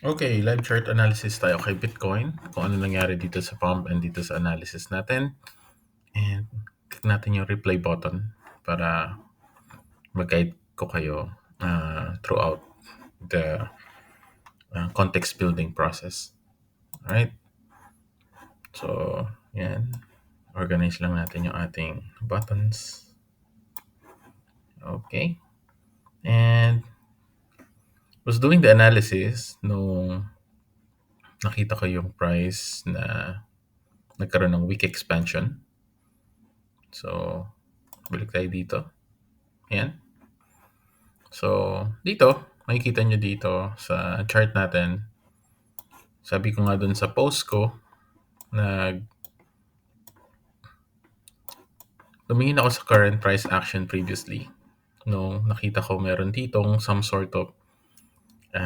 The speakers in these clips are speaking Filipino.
Okay, live chart analysis tayo kay Bitcoin. Kung ano nangyari dito sa pump and dito sa analysis natin. And click natin yung replay button para mag-guide ko kayo throughout the context building process. Alright? So, yan. Organize lang natin yung ating buttons. Okay. And was doing the analysis nung nakita ko yung price na nagkaroon ng weak expansion. So, balik tayo dito. Ayan. So, dito, makikita nyo dito sa chart natin, sabi ko nga dun sa post ko, nag tumingin ako sa current price action previously. Nung nakita ko meron ditong some sort of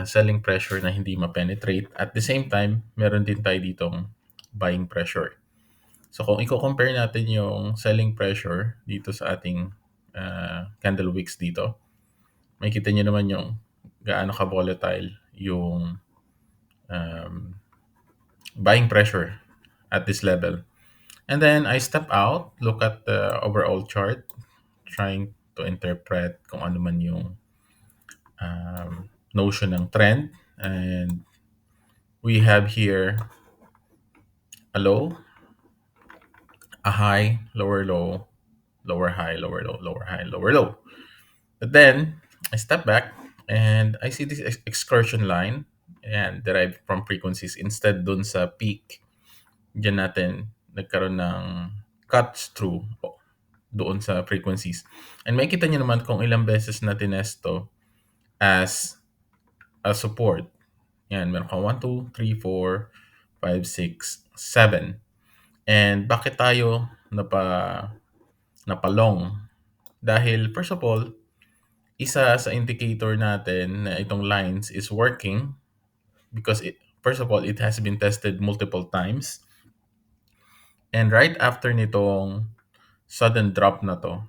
selling pressure na hindi ma-penetrate. At the same time, meron din tayo ditong buying pressure. So kung i-compare natin yung selling pressure dito sa ating candle wicks dito, makikita nyo naman yung gaano ka-volatile yung um, buying pressure at this level. And then I step out, look at the overall chart, trying to interpret kung ano man yung notion ng trend. And we have here a low, a high, lower low, lower high, lower low, lower high, lower low. But then I step back and I see this excursion line and derived from frequencies instead dun sa peak. Diyan natin nagkaroon ng cuts through doon sa frequencies. And makikita nyo naman kung ilang beses na tinesto as a support. Yan, meron kang 1, 2, 3, 4, 5, 6, 7. And bakit tayo napalong? Dahil first of all, isa sa indicator natin na itong lines is working because first of all, it has been tested multiple times. And right after nitong sudden drop na to,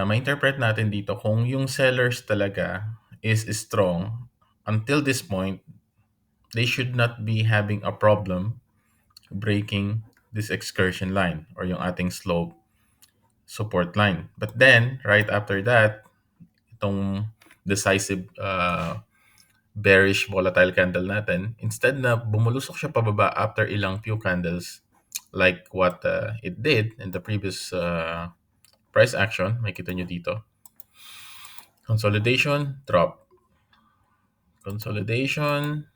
ma-interpret natin dito kung yung sellers talaga is strong, until this point, they should not be having a problem breaking this excursion line or yung ating slope support line. But then, right after that, itong decisive bearish volatile candle natin, instead na bumulusok siya pababa after ilang few candles, like what it did in the previous price action, makita nyo dito, consolidation, drop, consolidation,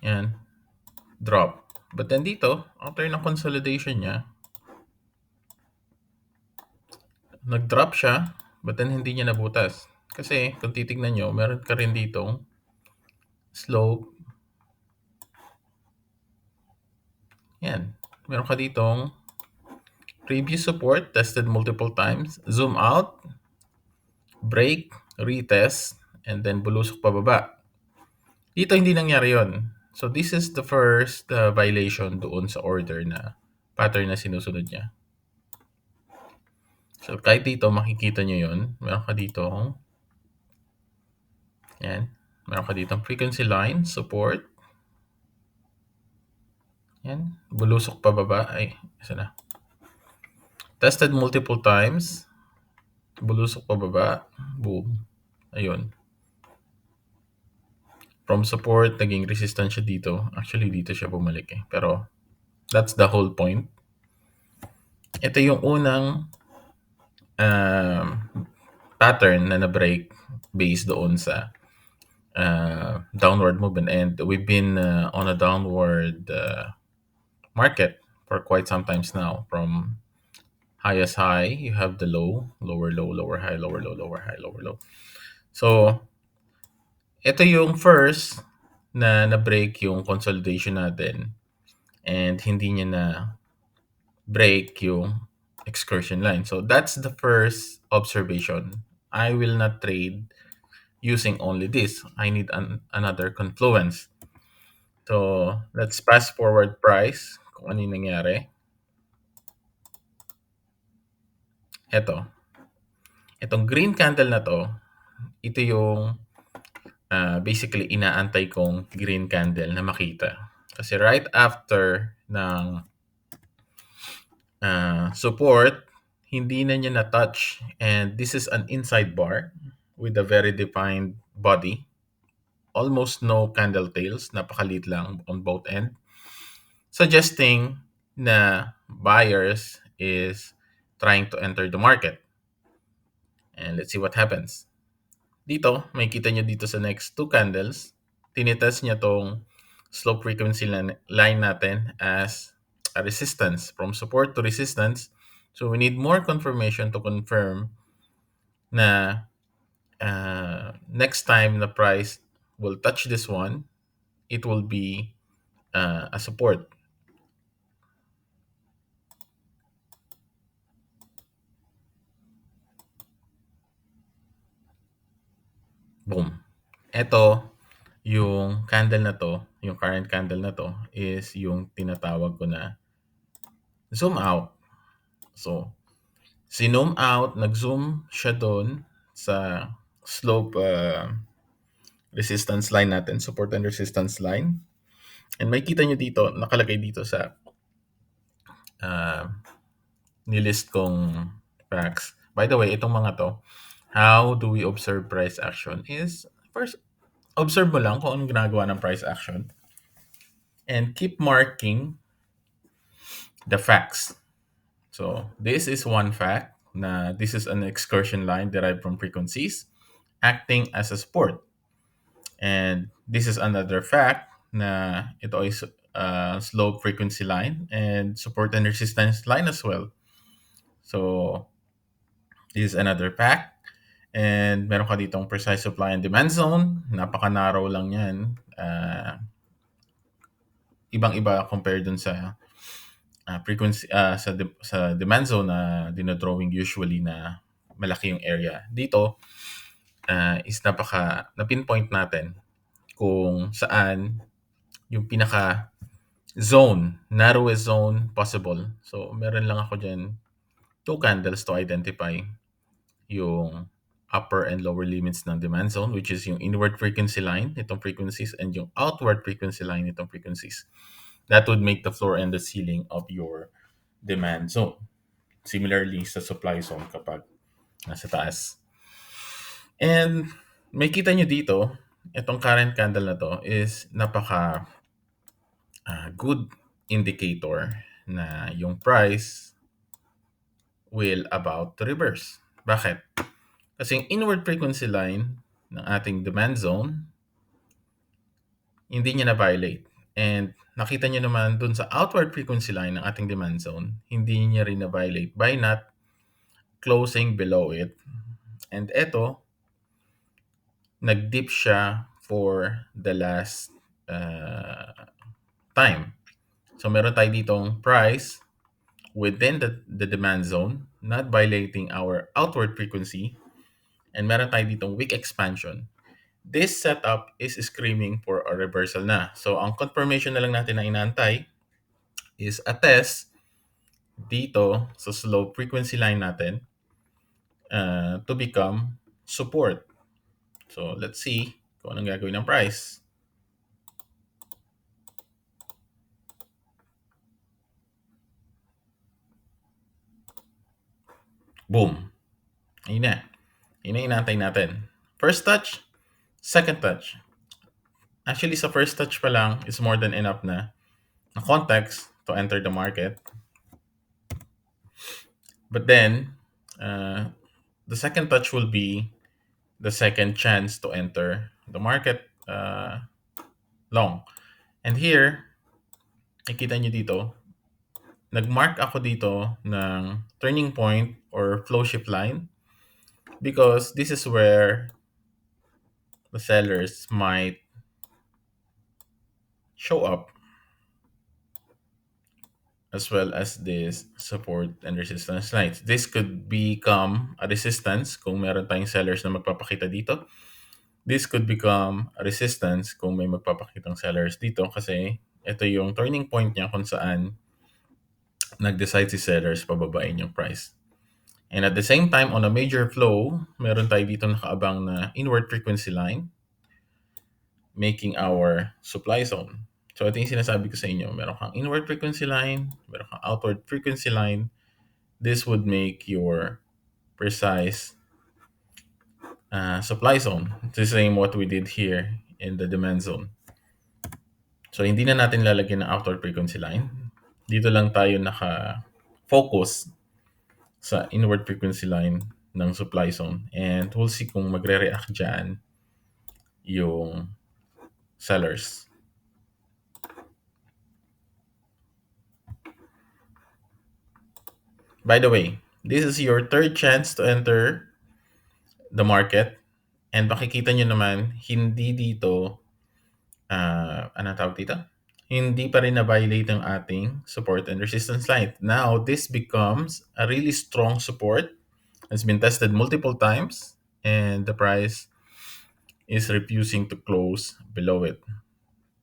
yan, drop. But then dito, after ng consolidation niya, nag-drop siya, but then hindi niya nabutas. Kasi kung titignan nyo, meron ka rin ditong slope. Yan. Meron ka ditong previous support, tested multiple times, zoom out, break, retest, and then bulusok pababa. Dito hindi nangyari yon. So this is the first violation doon sa order na pattern na sinusunod niya. So kahit dito makikita nyo yon. Meron ka dito, yan. Meron ka dito frequency line, support. Yan. Bulusok pababa. Ay, isa na. Tested multiple times. Bulusok pababa. Boom. Ayun. From support, naging resistance siya dito. Actually, dito siya bumalik eh. Pero, that's the whole point. Ito yung unang um, pattern na na-break based doon sa downward movement. And we've been on a downward market for quite some times now. From highest high, you have the low, lower low, lower high, lower low, lower high, lower low. So, ito yung first na na-break yung consolidation natin and hindi niya na break yung excursion line. So that's the first observation. I will not trade using only this. I need another confluence. So let's fast forward price kung ano yung nangyari. Ito. Itong green candle na to ito yung basically inaantay kong green candle na makita. Kasi right after ng support, hindi na niya na-touch. And this is an inside bar with a very defined body. Almost no candle tails, napakalit lang on both end. Suggesting na buyers is trying to enter the market. And let's see what happens. Dito, may kita nyo dito sa next two candles, tinitest niya tong slope frequency line natin as a resistance, from support to resistance. So we need more confirmation to confirm na next time the price will touch this one, it will be a support. Boom. Ito, yung candle na to, yung current candle na to, is yung tinatawag ko na zoom out. So, zoom out, nag-zoom siya doon sa slope resistance line natin, support and resistance line. And makikita nyo dito, nakalagay dito sa uh, nilist kong facts. By the way, itong mga to, how do we observe price action is, first, observe mo lang kung anong ginagawa ng price action and keep marking the facts. So this is one fact na this is an excursion line derived from frequencies acting as a support. And this is another fact na ito is slope frequency line and support and resistance line as well. So this is another fact. And meron ka ditong precise supply and demand zone. Napaka-narrow lang yan. Ibang-iba compared dun sa frequency sa demand zone na dinodrawing usually na malaki yung area. Dito is na-pinpoint natin kung saan yung pinaka zone, narrowest zone possible. So meron lang ako dyan two candles to identify yung upper and lower limits ng demand zone, which is yung inward frequency line nitong frequencies and yung outward frequency line nitong frequencies. That would make the floor and the ceiling of your demand zone. Similarly sa supply zone kapag nasa taas. And may kita nyo dito, itong current candle na to is napaka good indicator na yung price will about to reverse. Bakit? Kasi yung inward frequency line ng ating demand zone, hindi niya na-violate. And nakita niyo naman dun sa outward frequency line ng ating demand zone, hindi niya rin na-violate by not closing below it. And eto, nag-dip siya for the last time. So meron tayo ditong price within the demand zone, not violating our outward frequency. And meron tayo ditong weak expansion. This setup is screaming for a reversal na. So ang confirmation na lang natin na inaantay is a test dito sa slope frequency line natin to become support. So let's see kung anong gagawin ng price. Boom. Ayun na. Yun na inaantay natin. First touch, second touch. Actually, sa first touch pa lang is more than enough na context to enter the market. But then, the second touch will be the second chance to enter the market long. And here, nakita nyo dito, nag-mark ako dito ng turning point or flow shift line because this is where the sellers might show up as well as this support and resistance lines. This could become a resistance kung meron tayong sellers na magpapakita dito. This could become a resistance kung may magpapakitang sellers dito kasi ito yung turning point niya kung saan nag-decide si sellers pababain yung price. And at the same time, on a major flow, meron tayo dito nakaabang na inward frequency line making our supply zone. So ito yung sinasabi ko sa inyo, meron kang inward frequency line, meron kang outward frequency line. This would make your precise supply zone. It's the same what we did here in the demand zone. So hindi na natin lalagyan ng outward frequency line. Dito lang tayo naka-focus sa inward frequency line ng supply zone. And we'll see kung magre-react dyan yung sellers. By the way, this is your third chance to enter the market. And makikita nyo naman, hindi dito, ano tawag dito? Hindi pa rin na-violate ang ating support and resistance line. Now, this becomes a really strong support. It's been tested multiple times and the price is refusing to close below it.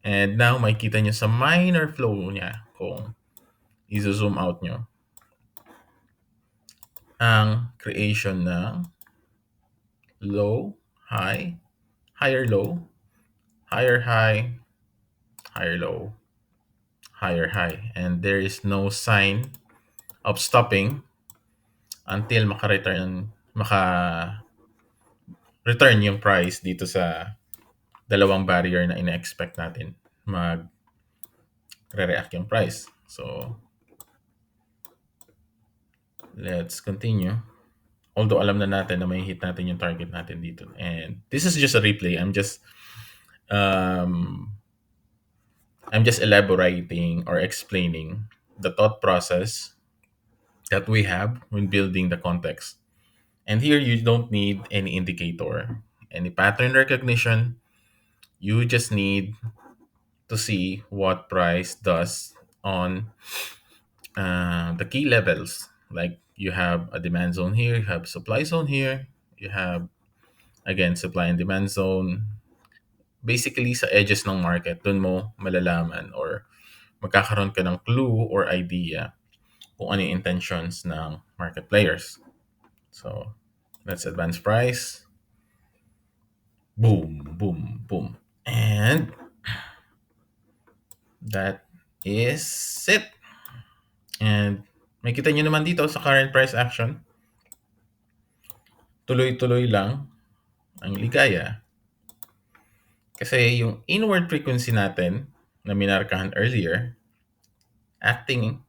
And now, makikita nyo sa minor flow niya kung i-zoom out nyo ang creation ng low, high, higher low, higher high, higher low, higher high. And there is no sign of stopping until maka-return yung price dito sa dalawang barrier na ina-expect natin mag-react yung price. So, let's continue. Although alam na natin na may hit natin yung target natin dito. And this is just a replay. Um, I'm just elaborating or explaining the thought process that we have when building the context. And here you don't need any indicator, any pattern recognition. You just need to see what price does on the key levels. Like you have a demand zone here, you have supply zone here, you have again supply and demand zone. Basically sa edges ng market, dun mo malalaman or magkakaroon ka ng clue or idea kung ano yung intentions ng market players. So, let's advance price. Boom, boom, boom. And that is it. And makita nyo naman dito sa current price action, tuloy-tuloy lang ang ligaya. Kasi yung inward frequency natin na minarkahan earlier, acting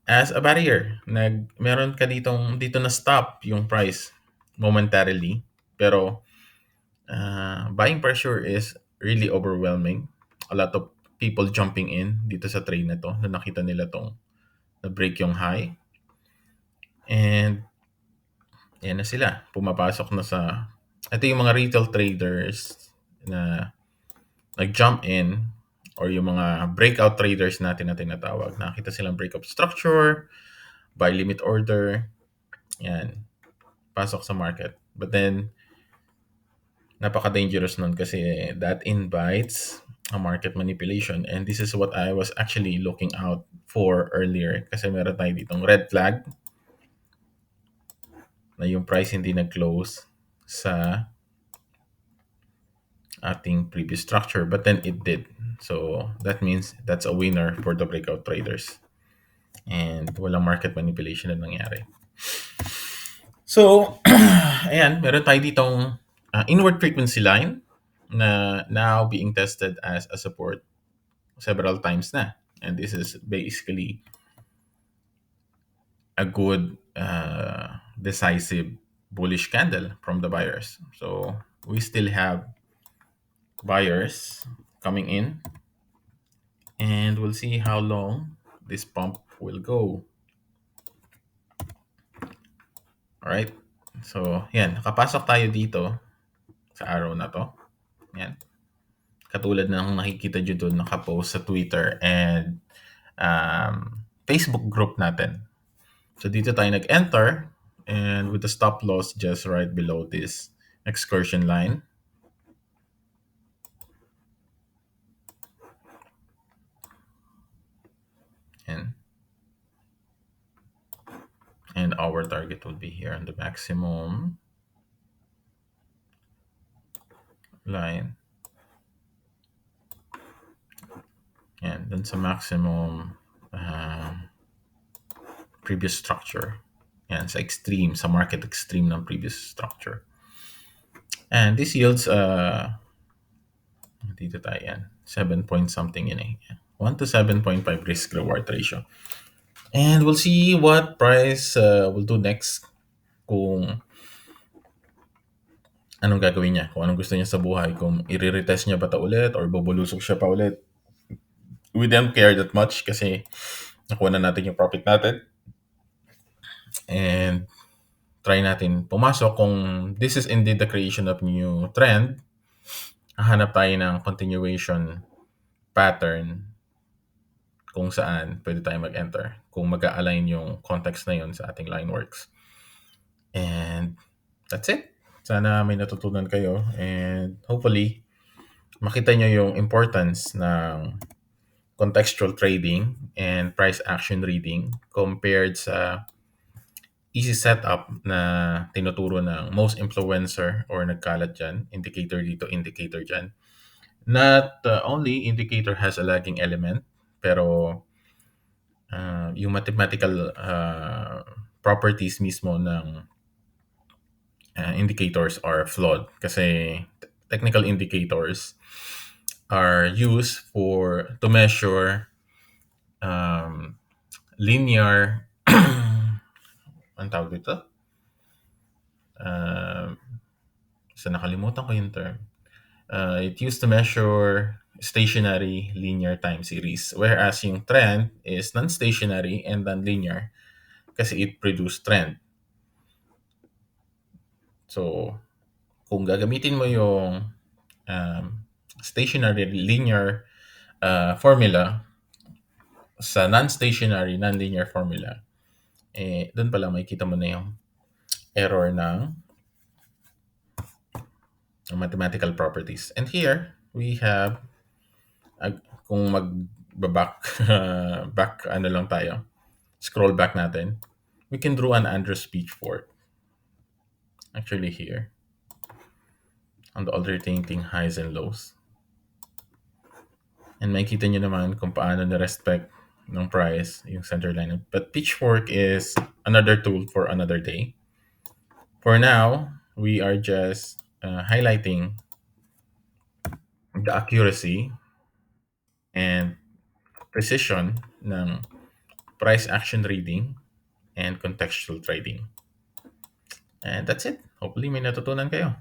as a barrier. Meron ka dito na stop yung price momentarily. Pero buying pressure is really overwhelming. A lot of people jumping in dito sa trade na to na nakita nila tong na break yung high. And yan na sila. Pumapasok na sa... Ito yung mga retail traders na nag-jump in or yung mga breakout traders natin na tinatawag. Nakita silang breakout structure, buy limit order, yan, pasok sa market. But then, napaka-dangerous nun kasi that invites a market manipulation. And this is what I was actually looking out for earlier kasi meron tayo ditong red flag na yung price hindi nag-close sa ating previous structure, but then it did. So that means that's a winner for the breakout traders. And walang market manipulation na nangyari. So, ayan, meron tayo ditong inward frequency line na now being tested as a support several times na. And this is basically a good decisive bullish candle from the buyers. So we still have buyers coming in and we'll see how long this pump will go. Alright? So, yan. Nakapasok tayo dito sa araw na to. Yan. Katulad ng nakikita nyo doon nakapost sa Twitter and Facebook group natin. So, dito tayo nag-enter and with the stop loss just right below this excursion line. Yan. And our target will be here on the maximum line. And then sa maximum previous structure. Yan, sa extreme, sa market extreme ng previous structure. And this yields, dito tayo yan, 7 point something yun eh. 1 to 7.5 risk reward ratio. And we'll see what price will do next, kung anong gagawin niya, kung anong gusto niya sa buhay, kung i-retest niya ba ito ulit or bubulusok siya pa ulit. We don't care that much kasi nakuha na natin yung profit natin. And try natin pumasok kung this is indeed the creation of new trend. Hahanap tayo ng continuation pattern kung saan pwede tayo mag-enter kung mag-a-align yung context na yun sa ating line works. And that's it. Sana may natutunan kayo and hopefully makita nyo yung importance ng contextual trading and price action reading compared sa easy setup na tinuturo ng most influencer or nagkalat dyan, indicator dito, indicator dyan. Not only indicator has a lagging element, pero yung mathematical properties mismo ng indicators are flawed kasi technical indicators are used for to measure linear ang tawag dito? Sa nakalimutan ko yung term. It used to measure stationary linear time series, whereas yung trend is non-stationary and non-linear kasi it produce trend. So, kung gagamitin mo yung um, stationary linear formula sa non-stationary non-linear formula, doon pala makikita mo na yung error ng mathematical properties. And here, we have, kung mag-back, back ano lang tayo, scroll back natin, we can draw an Andrews Pitchfork. Actually here, on the alternating highs and lows. And makikita nyo naman kung paano na-respect ng price yung center line. But Pitchfork is another tool for another day. For now, we are just highlighting the accuracy and precision ng price action reading and contextual trading. And that's it. Hopefully may natutunan kayo.